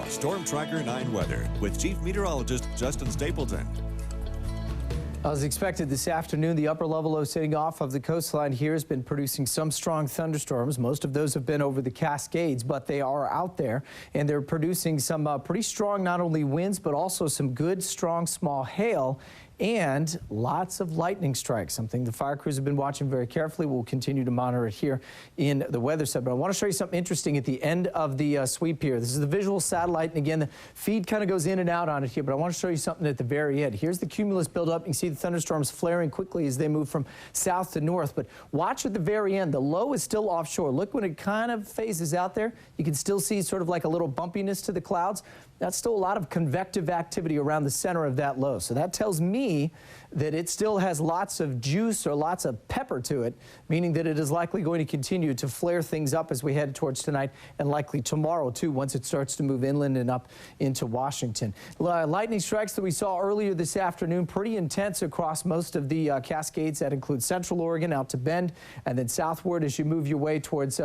Storm Tracker 9 weather with Chief Meteorologist Justin Stapleton. As expected this afternoon, the upper level low sitting off of the coastline here has been producing some strong thunderstorms. Most of those have been over the Cascades, but they are out there, and they're producing some pretty strong not only winds, but also some good, strong, small hail and lots of lightning strikes, something the fire crews have been watching very carefully. We'll continue to monitor it here in the weather set. But I want to show you something interesting at the end of the sweep here. This is the visual satellite, and again, the feed kind of goes in and out on it here, but I want to show you something at the very end. Here's the cumulus buildup. You can see the thunderstorms flaring quickly as they move from south to north, but watch at the very end. The low is still offshore. Look when it kind of phases out there. You can still see sort of like a little bumpiness to the clouds. That's still a lot of convective activity around the center of that low. So that tells me that it still has lots of juice or lots of pepper to it, meaning that it is likely going to continue to flare things up as we head towards tonight and likely tomorrow too once it starts to move inland and up into Washington. Lightning strikes that we saw earlier this afternoon, pretty intense across most of the Cascades. That includes central Oregon out to Bend and then southward as you move your way towards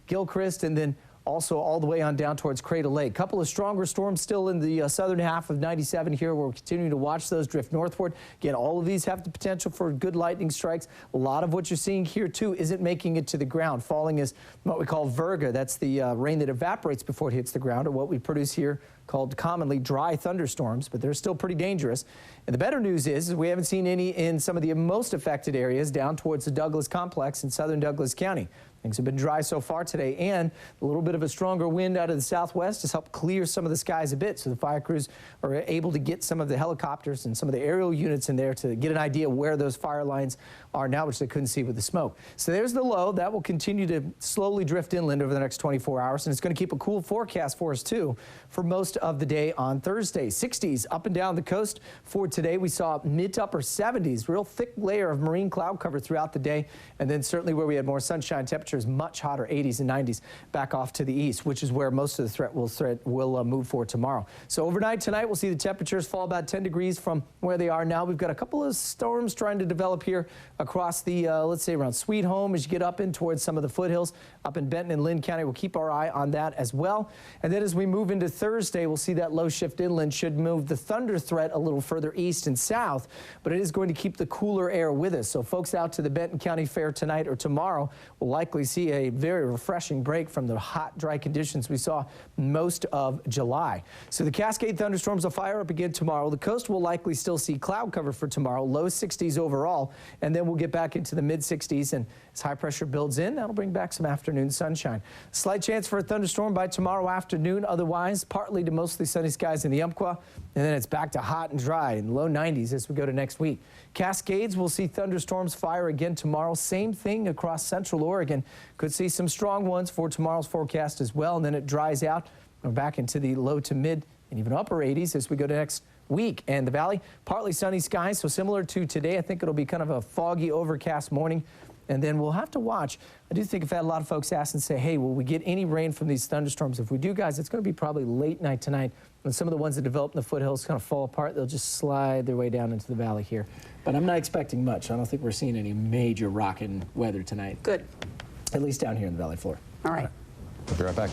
Gilchrist and then also all the way on down towards Crater Lake. Couple of stronger storms still in the southern half of 97 here. We're continuing to watch those drift northward. Again, all of these have the potential for good lightning strikes. A lot of what you're seeing here, too, isn't making it to the ground. Falling is what we call virga. That's the rain that evaporates before it hits the ground, or what we produce here called commonly dry thunderstorms, but they're still pretty dangerous. And the better news is we haven't seen any in some of the most affected areas down towards the Douglas complex in southern Douglas County. Things have been dry so far today, and a little bit of a stronger wind out of the southwest has helped clear some of the skies a bit, so the fire crews are able to get some of the helicopters and some of the aerial units in there to get an idea where those fire lines are now, which they couldn't see with the smoke. So there's the low. That will continue to slowly drift inland over the next 24 hours, and it's going to keep a cool forecast for us, too, for most of the day on Thursday. 60s up and down the coast for today. We saw mid to upper 70s, real thick layer of marine cloud cover throughout the day, and then certainly where we had more sunshine, temperatures much hotter, 80s and 90s back off to the east, which is where most of the threat will move for tomorrow. So overnight tonight, we'll see the temperatures fall about 10 degrees from where they are now. We've got a couple of storms trying to develop here across the, let's say, around Sweet Home as you get up in towards some of the foothills up in Benton and Lynn County. We'll keep our eye on that as well. And then as we move into Thursday, we'll see that low shift inland should move the thunder threat a little further east and south, but it is going to keep the cooler air with us. So folks out to the Benton County Fair tonight or tomorrow will likely see a very refreshing break from the hot, dry conditions we saw most of July. So the Cascade thunderstorms will fire up again tomorrow. The coast will likely still see cloud cover for tomorrow, low 60s overall, and then we'll get back into the mid 60s. And as high pressure builds in, that'll bring back some afternoon sunshine. Slight chance for a thunderstorm by tomorrow afternoon. Otherwise, partly to mostly sunny skies in the Umpqua, and then it's back to hot and dry in low 90s as we go to next week. Cascades will see thunderstorms fire again tomorrow. Same thing across central Oregon. Could see some strong ones for tomorrow's forecast as well, and then it dries out. We're back into the low to mid and even upper 80s as we go to next week. And the valley, partly sunny skies, so similar to today. I think it'll be kind of a foggy, overcast morning. And then we'll have to watch. I do think I've had a lot of folks ask and say, hey, will we get any rain from these thunderstorms? If we do, guys, it's going to be probably late night tonight. When some of the ones that develop in the foothills kind of fall apart, they'll just slide their way down into the valley here. But I'm not expecting much. I don't think we're seeing any major rocking weather tonight. Good. At least down here in the valley floor. All right. We'll be right back.